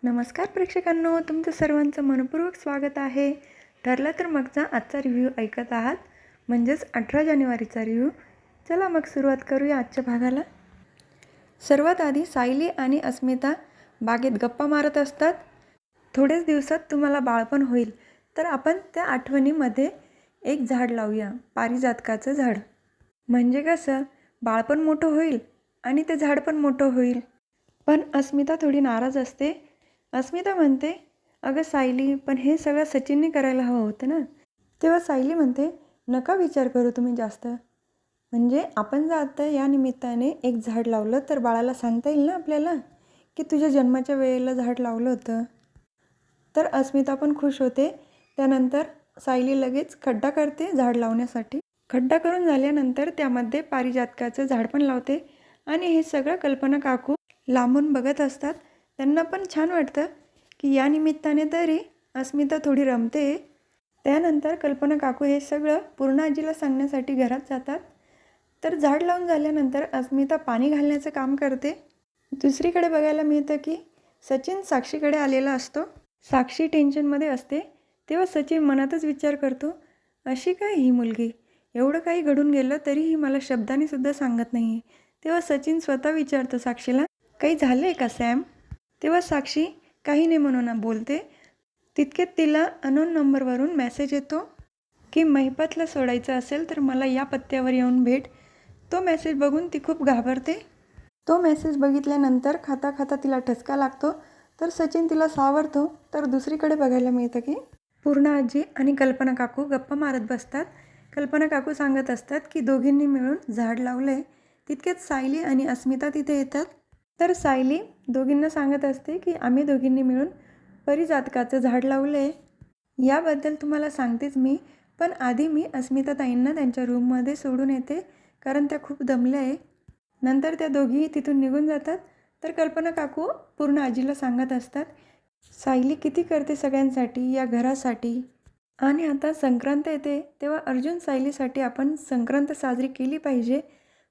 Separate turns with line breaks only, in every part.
नमस्कार प्रेक्षकांनो, तुमचं सर्वांचं मनपूर्वक स्वागत आहे. ठरलं तर मगचा आजचा रिव्ह्यू ऐकत आहात, म्हणजेच 18 जानेवारीचा रिव्ह्यू. चला मग सुरुवात करूया आजच्या भागाला. सर्वात आधी सायली आणि अस्मिता बागेत गप्पा मारत असतात. थोड्याच दिवसात तुम्हाला बाळपण होईल, तर आपण त्या आठवणीमध्ये एक झाड लावूया, पारिजातकाचं झाड. म्हणजे कसं, बाळपण मोठं होईल आणि ते झाड पण मोठं होईल. पण अस्मिता थोडी नाराज असते. अस्मिता म्हणते, अगं सायली, पण हे सगळं सचिनने करायला हवं होतं ना. तेव्हा सायली म्हणते, नका विचार करू तुम्ही जास्त. म्हणजे आपण जर आता या निमित्ताने एक झाड लावलं तर बाळाला सांगता येईल ना आपल्याला की तुझ्या जन्माच्या वेळेला झाड लावलं होतं. तर अस्मिता पण खुश होते. त्यानंतर सायली लगेच खड्डा करते झाड लावण्यासाठी. खड्डा करून झाल्यानंतर त्यामध्ये पारिजातकाचं झाड पण लावते आणि हे सगळं कल्पना काकू लांबून बघत असतात. त्यांना पण छान वाटतं की या निमित्ताने तरी अस्मिता थोडी रमते. त्यानंतर कल्पना काकू हे सगळं पूर्ण आजीला सांगण्यासाठी घरात जातात. तर झाड लावून झाल्यानंतर अस्मिता पाणी घालण्याचं काम करते. दुसरीकडे बघायला मिळतं की सचिन साक्षीकडे आलेला असतो. साक्षी टेन्शनमध्ये असते. तेव्हा सचिन मनातच विचार करतो, अशी काय ही मुलगी, एवढं काही घडून गेलं तरीही मला शब्दाने सुद्धा सांगत नाही. तेव्हा सचिन स्वतः विचारतो साक्षीला, काही झालं आहे का सॅम? तेव्हा साक्षी काही नाही म्हणून बोलते. तितक्यात तिला अनोन नंबरवरून मेसेज येतो की महिपतला सोडायचं असेल तर मला या पत्त्यावर येऊन भेट. तो मेसेज बघून ती खूप घाबरते. तो मेसेज बघितल्यानंतर खाता खाता तिला ठसका लागतो. तर सचिन तिला सावरतो. तर दुसरीकडे बघायला मिळतं की पूर्णा आजी आणि कल्पना काकू गप्पा मारत बसतात. कल्पना काकू सांगत असतात की दोघींनी मिळून झाड लावले. तितक्यात सायली आणि अस्मिता तिथे येतात. तर सायली दोघींना सांगत असते की आम्ही दोघींनी मिळून पारिजातकाचं झाड लावले. याबद्दल तुम्हाला सांगतेच मी, पण आधी मी अस्मिता ताईंना त्यांच्या रूममध्ये सोडून येते, कारण त्या खूप दमल्या आहे. नंतर त्या दोघीही तिथून निघून जातात. तर कल्पना काकू पूर्ण आजीला सांगत असतात, सायली किती करते सगळ्यांसाठी, या घरासाठी. आणि आता संक्रांत येते, तेव्हा अर्जुन सायलीसाठी आपण संक्रांत साजरी केली पाहिजे.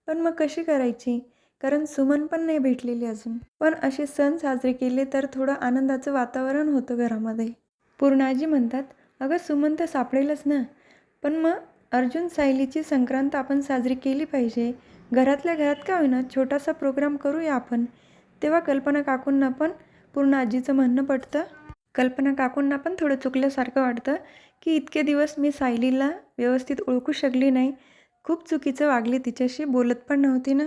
पण मग कशी करायची, कारण सुमन पण नाही भेटलेली अजून. पण असे सण साजरे केले तर थोडं आनंदाचं वातावरण होतं घरामध्ये. पूर्णाजी म्हणतात, अगं सुमन तर सापडेलच ना, पण मग अर्जुन सायलीची संक्रांत आपण साजरी केली पाहिजे. घरातल्या घरात का होईना छोटासा प्रोग्राम करूया आपण. तेव्हा कल्पना काकूंना पण पूर्ण आजीचं म्हणणं पडतं. कल्पना काकूंना पण थोडं चुकल्यासारखं वाटतं की इतके दिवस मी सायलीला व्यवस्थित ओळखू शकली नाही, खूप चुकीचं वागली, तिच्याशी बोलत पण नव्हती ना.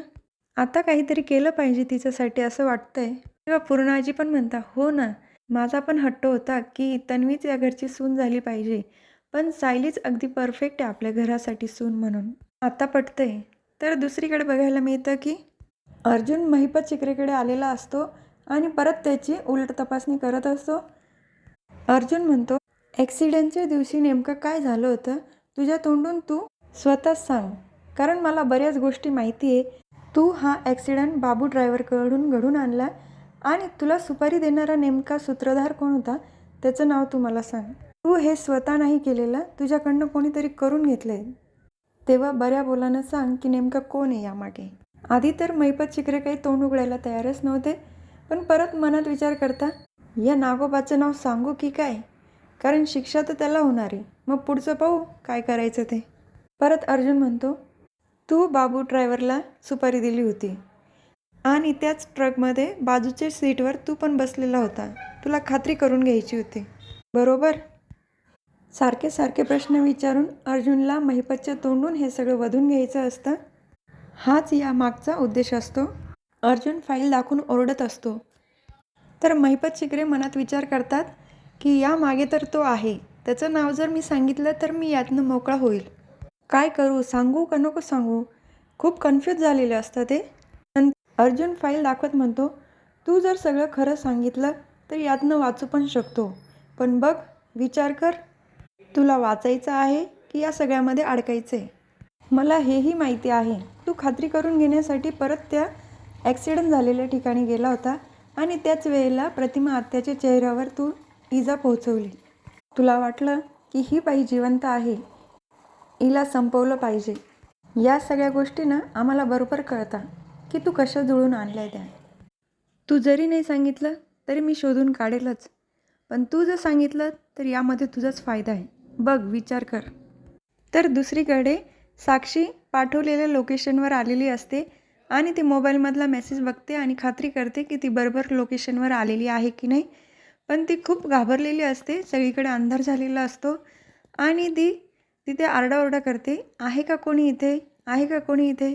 आता काहीतरी केलं पाहिजे तिच्यासाठी असं वाटतंय. तेव्हा पूर्ण आजी पण म्हणता, हो ना, माझा पण हट्ट होता की तन्वीच या घरची सून झाली पाहिजे, पण सायलीच अगदी परफेक्ट आहे आपल्या घरासाठी सून म्हणून. आता पटतंय. तर दुसरीकडे बघायला मिळतं की अर्जुन महिपत शिकरेकडे आलेला असतो आणि परत त्याची उलट तपासणी करत असतो. अर्जुन म्हणतो, ॲक्सिडेंटच्या दिवशी नेमकं काय झालं होतं, तुझ्या तोंडून तू स्वतःच सांग, कारण मला बऱ्याच गोष्टी माहिती आहे. तू हा ॲक्सिडेंट बाबू ड्रायव्हरकडून घडून आणला आणि तुला सुपारी देणारा नेमका सूत्रधार कोण होता, त्याचं नाव तू मला सांग. तू हे स्वतः नाही केलेलं, तुझ्याकडनं कोणीतरी करून घेतलं आहे. तेव्हा बऱ्या बोलानं सांग की नेमकं कोण आहे यामागे. आधी तर महिपत शिकरे काही तोंड उघडायला तयारच नव्हते, पण परत मनात विचार करता, या नागोबाचं नाव सांगू की काय, कारण शिक्षा तर त्याला होणार आहे, मग पुढचं पाहू काय करायचं ते. परत अर्जुन म्हणतो, तू बाबू ड्रायव्हरला सुपारी दिली होती आणि त्याच ट्रकमध्ये बाजूच्या सीटवर तू पण बसलेला होता, तुला खात्री करून घ्यायची होती बरोबर. सारखे सारखे प्रश्न विचारून अर्जुनला महिपतच्या तोंडून हे सगळं वधून घ्यायचं असतं. हाच या मागचा उद्देश असतो. अर्जुन फाईल दाखवून ओरडत असतो. तर महिपत शिकरे मनात विचार करतात की या मागे तर तो आहे, त्याचं नाव जर मी सांगितलं तर मी यातनं मोकळा होईल. काय करू, सांगू का नको सांगू, खूप कन्फ्यूज झालेलं असतं ते. अर्जुन फाईल दाखवत म्हणतो, तू जर सगळं खरं सांगितलं तर यातनं वाचू पण शकतो, पण बघ विचार कर, तुला वाचायचं आहे की या सगळ्यामध्ये अडकायचं आहे. मला हेही माहिती आहे, तू खात्री करून घेण्यासाठी परत त्या ॲक्सिडेंट झालेल्या ठिकाणी गेला होता आणि त्याच वेळेला प्रतिमा आत्याच्या चेहऱ्यावर तू इजा पोहोचवली. तुला वाटलं की ही बाई जिवंत आहे, हिला संपवलं पाहिजे. या सगळ्या गोष्टी ना आम्हाला बरोबर कळतात की तू कशा जुळून आणल्या त्या. तू जरी नाही सांगितलं तरी मी शोधून काढेलच. पण तू जर सांगितलं तर यामध्ये तुझाच फायदा आहे. बघ, विचार कर. तर दुसरीकडे साक्षी पाठवलेल्या लोकेशनवर आलेली असते आणि ती मोबाईलमधला मेसेज बघते आणि खात्री करते की ती बरोबर लोकेशनवर आलेली आहे की नाही. पण ती खूप घाबरलेली असते. सगळीकडे अंधार झालेला असतो आणि ती तिथे आरडाओरडा करते, आहे का कोणी इथे, आहे का कोणी इथे.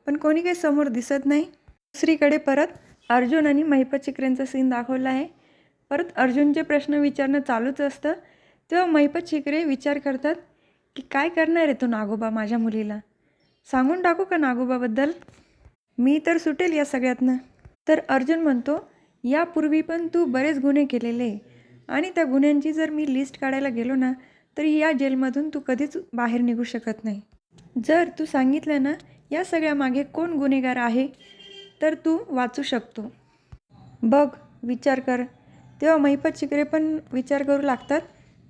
पण कोणी काही समोर दिसत नाही. दुसरीकडे परत अर्जुन आणि महिपत शिकरेंचा सीन दाखवला आहे. परत अर्जुनचे प्रश्न विचारणं चालूच असतं. तेव्हा महिपत शिकरे विचार करतात की काय करणार आहे तो नागोबा माझ्या मुलीला. सांगून टाकू का नागोबाबद्दल, मी तर सुटेल या सगळ्यातनं. तर अर्जुन म्हणतो, यापूर्वी पण तू बरेच गुन्हे केलेले आणि त्या गुन्ह्यांची जर मी लिस्ट काढायला गेलो ना तर या जेलमधून तू कधीच बाहेर निघू शकत नाही. जर तू सांगितलं ना या सगळ्यामागे कोण गुन्हेगार आहे तर तू वाचू शकतो. बघ, विचार कर. तेव्हा महिपत शिकरे पण विचार करू लागतात,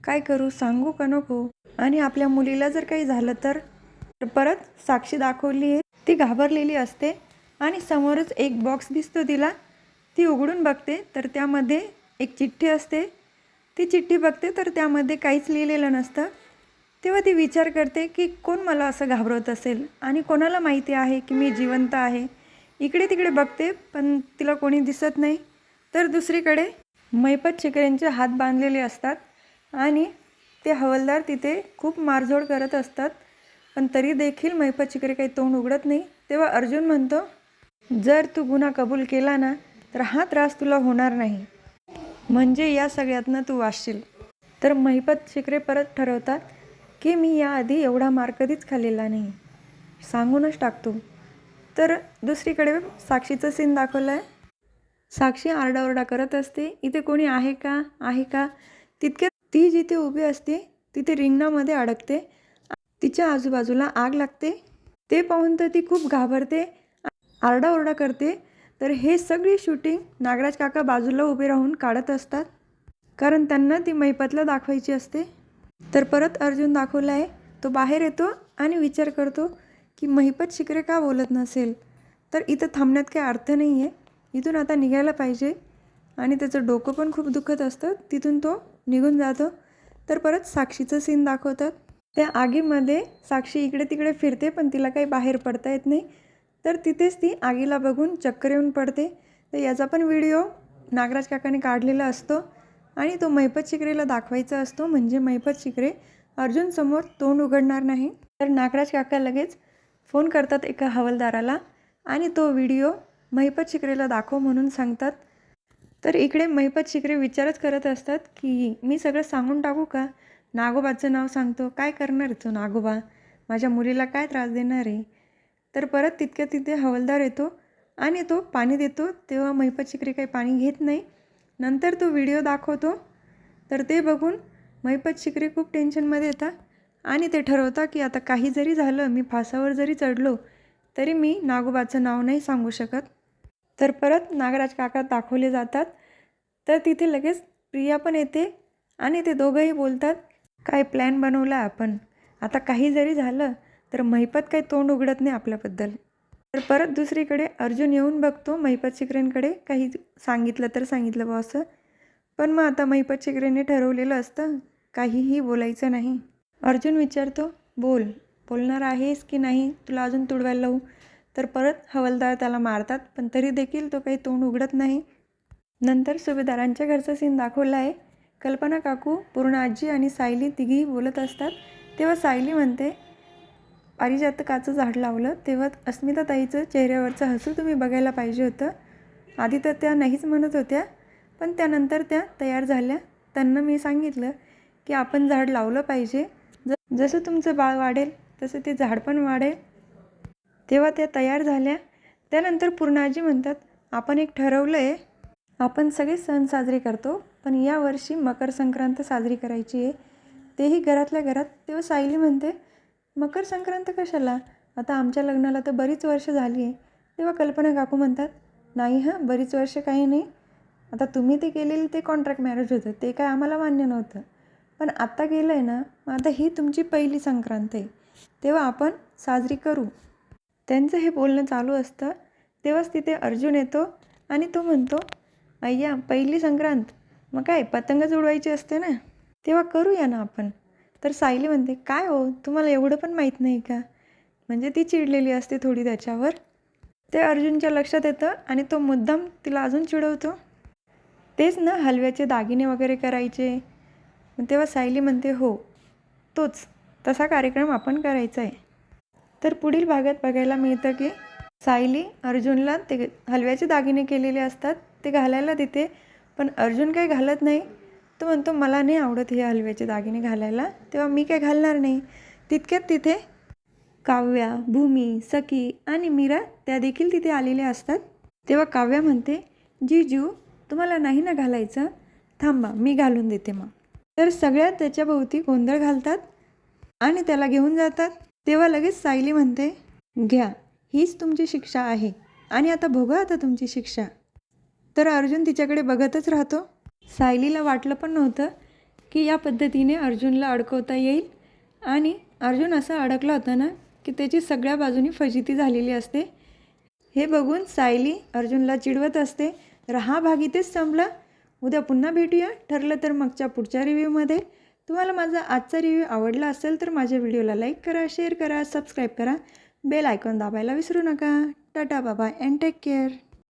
काय करू, सांगू का नको, आणि आपल्या मुलीला जर काही झालं तर. परत साक्षी दाखवली आहे, ती घाबरलेली असते आणि समोरच एक बॉक्स दिसतो तिला. ती उघडून बघते तर त्यामध्ये एक चिठ्ठी असते. ती चिठ्ठी बघते तर त्यामध्ये काहीच लिहिलेलं नसतं. तेव्हा ती विचार करते की कोण मला असं घाबरवत असेल आणि कोणाला माहिती आहे की मी जिवंत आहे. इकडे तिकडे बघते पण तिला कोणी दिसत नाही. तर दुसरीकडे महिपत शिकरेंचे हात बांधलेले असतात आणि ते हवालदार तिथे खूप मारझोड करत असतात. पण तरी देखील महिपत शिकरे काही तोंड उघडत नाही. तेव्हा अर्जुन म्हणतो, जर तू गुन्हा कबूल केला ना तर हा त्रास तुला होणार नाही, म्हणजे या सगळ्यातनं तू वाचशील. तर महिपत शिकरे परत ठरवतात की मी याआधी एवढा मार कधीच खाल्लेला नाही, सांगूनच टाकतो. तर दुसरीकडे साक्षीचं सीन दाखवलं आहे. साक्षी आरडाओरडा करत असते, इथे कोणी आहे का, आहे का. तितक्यात ती जिथे उभी असते तिथे रिंगणामध्ये अडकते. तिच्या आजूबाजूला आग लागते. ते पाहून तर ती खूप घाबरते, आरडाओरडा करते. तर हे सगळी शूटिंग नागराज काका बाजूला उभे राहून काढत असतात, कारण त्यांना ती महिपतला दाखवायची असते. तर परत अर्जुन दाखवला आहे, तो बाहेर येतो आणि विचार करतो की महिपत शिकरे का बोलत नसेल, तर इथं थांबण्यात काही अर्थ नाही आहे, इथून आता निघायला पाहिजे. आणि त्याचं डोकं पण खूप दुखत असतं. तिथून तो निघून जातो. तर परत साक्षीचं सीन दाखवतात. त्या आगीमध्ये साक्षी इकडे तिकडे फिरते पण तिला काही बाहेर पडता येत नाही. तर तिथेच ती आगीला बघून चक्कर येऊन पडते. तर याचा पण व्हिडिओ नागराज काकाने काढलेला असतो आणि तो महिपत शिकरेला दाखवायचा असतो, म्हणजे महिपत शिकरे अर्जुनसमोर तोंड उघडणार नाही. तर नागराज काका लगेच फोन करतात एका हवालदाराला आणि तो व्हिडिओ महिपत शिकरेला दाखव म्हणून सांगतात. तर इकडे महिपत शिकरे विचारच करत असतात की मी सगळं सांगून टाकू का, नागोबाचं नाव सांगतो, काय करणार तो नागोबा, माझ्या मुलीला काय त्रास देणार आहे. तर परत तितक्या तिथे हवालदार येतो आणि तो पाणी देतो. तेव्हा महिपत शिकरे काही पाणी घेत नाही. नंतर तो व्हिडिओ दाखवतो. तर ते बघून महिपत शिकरे खूप टेन्शनमध्ये येतात आणि ते ठरवतात की आता काही जरी झालं, मी फासावर जरी चढलो तरी मी नागोबाचं नाव नाही सांगू शकत. तर परत नागराज काका दाखवले जातात. तर तिथे लगेच प्रिया पण येते आणि ते दोघंही बोलतात, काय प्लॅन बनवला आपण, आता काही जरी झालं तर महिपत काही तोंड उघडत नाही आपल्याबद्दल. तर परत दुसरीकडे अर्जुन येऊन बघतो महिपत शिकरेंकडे, काही सांगितलं तर सांगितलं बा असं. पण मग आता महिपत शिकरेने ठरवलेलं असतं काहीही बोलायचं नाही. अर्जुन विचारतो, बोलणार आहेस की नाही, तुला अजून तुडवायला लावू. तर परत हवालदार त्याला मारतात पण तरी देखील तो काही तोंड उघडत नाही. नंतर सुभेदारांच्या घरचा सीन दाखवला आहे. कल्पना काकू, पूर्ण आजी आणि सायली तिघीही बोलत असतात. तेव्हा सायली म्हणते, पारिजातकाचं झाड लावलं तेव्हा अस्मिताताईचं चेहऱ्यावरचं हसू तुम्ही बघायला पाहिजे होतं. आधी तर त्या नाहीच म्हणत होत्या पण त्यानंतर त्या तयार झाल्या. त्यांना मी सांगितलं की आपण झाड लावलं पाहिजे, जसं तुमचं बाळ वाढेल तसं ते झाड पण वाढेल. तेव्हा त्या तयार झाल्या. त्यानंतर पूर्णाजी म्हणतात, आपण एक ठरवलं आहे, आपण सगळे सण साजरे करतो पण यावर्षी मकर संक्रांत साजरी करायची आहे, तेही घरातल्या घरात. तेव्हा सायली म्हणते, मकर संक्रांत कशाला, आता आमच्या लग्नाला तर बरीच वर्ष झाली आहे. तेव्हा कल्पना काकू म्हणतात, नाही हां, बरीच वर्ष काही नाही, आता तुम्ही ते केलेलं ते कॉन्ट्रॅक्ट मॅरेज होतं, ते काय आम्हाला मान्य नव्हतं, पण आत्ता केलं आहे ना, आता ही तुमची पहिली संक्रांत आहे, तेव्हा आपण साजरी करू. त्यांचं हे बोलणं चालू असतं. तेव्हाच तिथे अर्जुन येतो आणि तो म्हणतो, अय्या पहिली संक्रांत, मग काय पतंगच उडवायची असते ना, तेव्हा करूया ना आपण. तर सायली म्हणते, काय हो तुम्हाला एवढं पण माहीत नाही का? म्हणजे ती चिडलेली असते थोडी त्याच्यावर. ते अर्जुनच्या लक्षात येतं आणि तो मुद्दाम तिला अजून चिडवतो. तेच ना हलव्याचे दागिने वगैरे करायचे. मग तेव्हा सायली म्हणते, हो तोच, तसा कार्यक्रम आपण करायचा आहे. तर पुढील भागात बघायला मिळतं की सायली अर्जुनला ते हलव्याचे दागिने केलेले असतात ते घालायला देते, पण अर्जुन काही घालत नाही. तो म्हणतो, मला नाही आवडत हे हलव्याचे दागिने घालायला, तेव्हा मी काय घालणार नाही. तितक्यात तिथे काव्या, भूमी, सखी आणि मीरा त्या देखील तिथे आलेल्या असतात. तेव्हा काव्या म्हणते, जीजू तुम्हाला नाही ना घालायचं, थांबा मी घालून देते मग. तर सगळ्या त्याच्याभोवती गोंधळ घालतात आणि त्याला घेऊन जातात. तेव्हा लगेच सायली म्हणते, घ्या हीच तुमची शिक्षा आहे आणि आता भोगा आता तुमची शिक्षा. तर अर्जुन तिच्याकडे बघतच राहतो. सायलीला वाटलं पण नव्हतं की या पद्धतीने अर्जुनला अडकवता येईल, आणि अर्जुन असा अडकला होता ना की त्याची सगळ्या बाजूनी फजिती झालेली असते. हे बघून सायली अर्जुनला चिडवत असते. तर हा भाग इथेच संपला. उद्या पुन्हा भेटूया ठरलं तर मगच्या पुढच्या रिव्ह्यूमध्ये. तुम्हाला माझा आजचा रिव्ह्यू आवडला असेल तर माझ्या व्हिडिओला लाईक करा, शेअर करा, सबस्क्राईब करा, बेल आयकॉन दाबायला विसरू नका. Tata bye and take care.